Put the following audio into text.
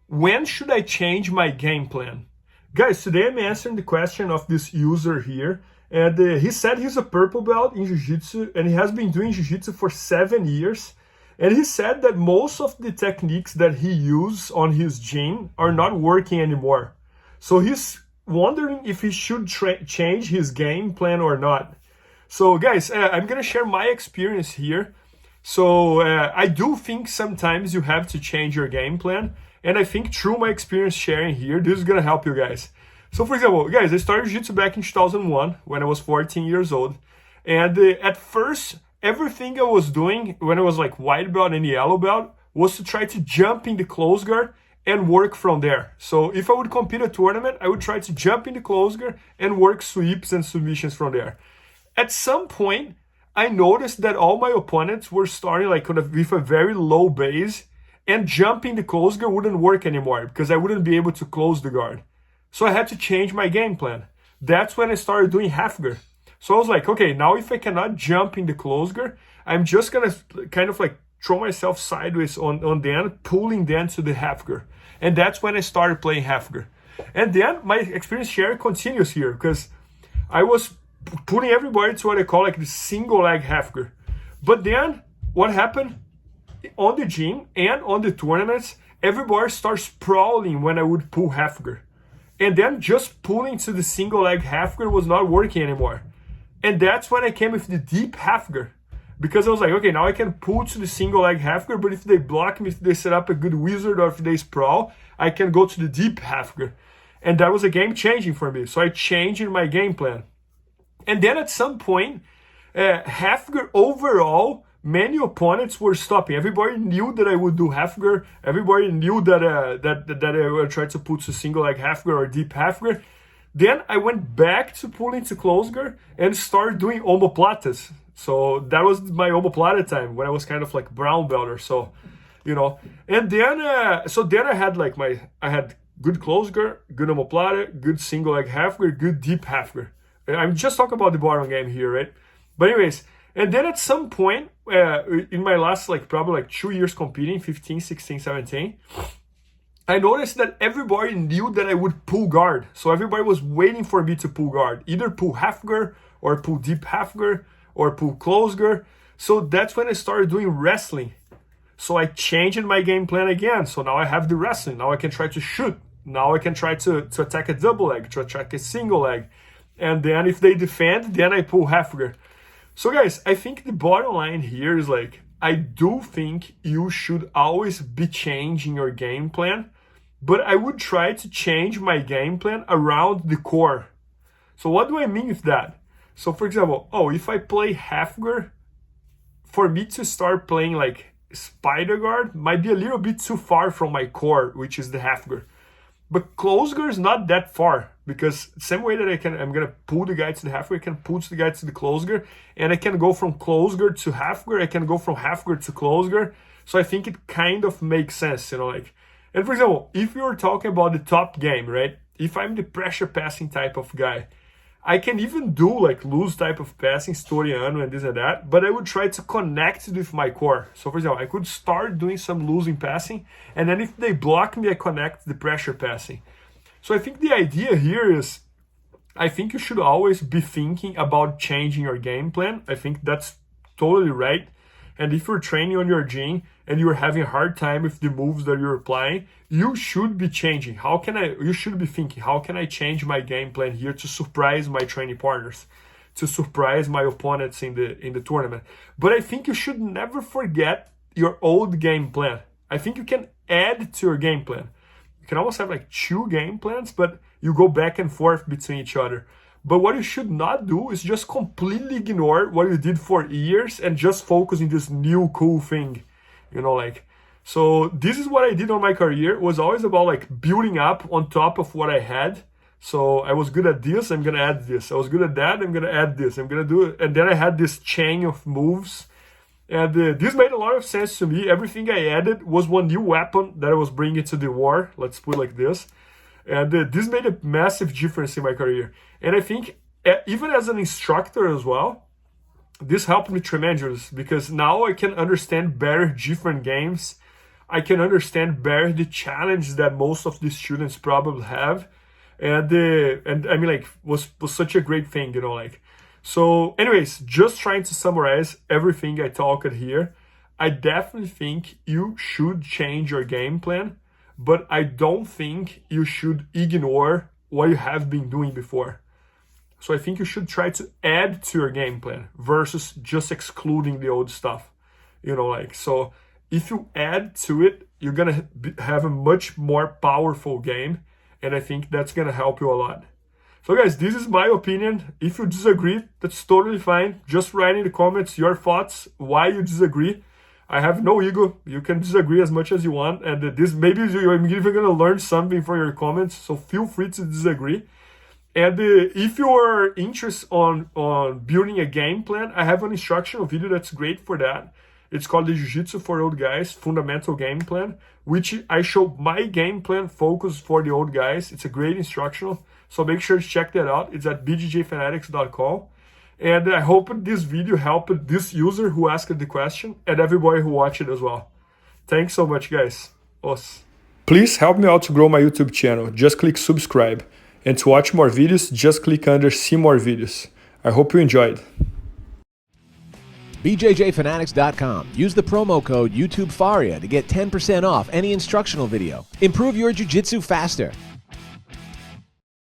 when should I change my game plan? Guys, today I'm answering the question of this user here. And he said he's a purple belt in Jiu-Jitsu and he has been doing Jiu-Jitsu for 7 years. And he said that most of the techniques that he used on his gym are not working anymore. So he's wondering if he should change his game plan or not. So guys, I'm going to share my experience here. So I do think sometimes you have to change your game plan. And I think through my experience sharing here, this is going to help you guys. So for example, guys, I started Jiu-Jitsu back in 2001 when I was 14 years old. And at first, everything I was doing when I was like white belt and yellow belt was to try to jump in the close guard and work from there. So if I would compete a tournament, I would try to jump in the close guard and work sweeps and submissions from there. At some point, I noticed that all my opponents were starting like with a very low base, and jumping the close guard wouldn't work anymore because I wouldn't be able to close the guard. So I had to change my game plan. That's when I started doing half guard. So I was like, okay, now if I cannot jump in the close guard, I'm just gonna kind of like throw myself sideways on them, pulling them to the half guard. And that's when I started playing half guard. And then my experience share continues here because I was putting everybody to what I call like the single leg half guard. But then what happened on the gym and on the tournaments, everybody starts sprawling when I would pull half guard. And then just pulling to the single leg half guard was not working anymore. And that's when I came with the deep half guard. Because I was like, okay, now I can pull to the single leg half guard, but if they block me, if they set up a good wizard or if they sprawl, I can go to the deep half guard. And that was a game changing for me. So I changed my game plan. And then at some point, half guard overall, many opponents were stopping. Everybody knew that I would do half guard. Everybody knew that I would try to put to single leg half guard or deep half guard. Then I went back to pulling to close guard and started doing omoplatas. So that was my omoplata time when I was kind of like brown belt or so, you know. And then, so then I had like I had good close guard, good omoplata, good single leg half guard, good deep half guard. I'm just talking about the bottom game here, right? But anyways, and then at some point in my last like probably like 2 years competing, 15, 16, 17, I noticed that everybody knew that I would pull guard. So everybody was waiting for me to pull guard, either pull half guard or pull deep half guard or pull close guard. So that's when I started doing wrestling. So I changed my game plan again. So now I have the wrestling. Now I can try to shoot. Now I can try to attack a double leg, to attack a single leg. And then if they defend, then I pull half guard. So guys, I think the bottom line here is like, I do think you should always be changing your game plan, but I would try to change my game plan around the core. So what do I mean with that? So for example, if I play half guard, for me to start playing like spider guard might be a little bit too far from my core, which is the half guard. But close guard is not that far, because same way that I'm gonna pull the guy to the half guard, I can pull the guy to the close guard, and I can go from close guard to half guard, I can go from half guard to close guard. So I think it kind of makes sense, you know, like. And for example, if you're talking about the top game, right? If I'm the pressure passing type of guy, I can even do like loose type of passing, Storiano and this and that, but I would try to connect it with my core. So for example, I could start doing some losing passing, and then if they block me, I connect the pressure passing. So I think the idea here is, I think you should always be thinking about changing your game plan. I think that's totally right. And if you're training on your gym and you're having a hard time with the moves that you're applying, you should be changing. You should be thinking, how can I change my game plan here to surprise my training partners, to surprise my opponents in the tournament? But I think you should never forget your old game plan. I think you can add to your game plan. You can almost have like 2 game plans, but you go back and forth between each other. But what you should not do is just completely ignore what you did for years and just focus on this new cool thing, you know, like. So this is what I did on my career. It was always about like building up on top of what I had. So I was good at this, I'm gonna add this. I was good at that, I'm gonna add this. I'm gonna do it. And then I had this chain of moves. And this made a lot of sense to me. Everything I added was one new weapon that I was bringing to the war. Let's put it like this. And this made a massive difference in my career. And I think even as an instructor as well, this helped me tremendously, because now I can understand better different games. I can understand better the challenge that most of the students probably have. And I mean, like, was such a great thing, you know, like. So anyways, just trying to summarize everything I talked here. I definitely think you should change your game plan, but I don't think you should ignore what you have been doing before. So I think you should try to add to your game plan versus just excluding the old stuff, you know, like. So if you add to it, you're gonna have a much more powerful game, and I think that's gonna help you a lot. So guys, this is my opinion. If you disagree, that's totally fine. Just write in the comments your thoughts, why you disagree. I have no ego. You can disagree as much as you want, and this maybe you're even gonna learn something from your comments, so feel free to disagree. And if you are interested on building a game plan, I have an instructional video that's great for that. It's called the Jiu-Jitsu for Old Guys Fundamental Game Plan, which I show my game plan focus for the old guys. It's a great instructional, so make sure to check that out. It's at bjjfanatics.com. And I hope this video helped this user who asked the question and everybody who watched it as well. Thanks so much, guys. Os. Please help me out to grow my YouTube channel. Just click subscribe. And to watch more videos, just click under see more videos. I hope you enjoyed. BJJFanatics.com. Use the promo code YouTubeFaria to get 10% off any instructional video. Improve your jiu-jitsu faster.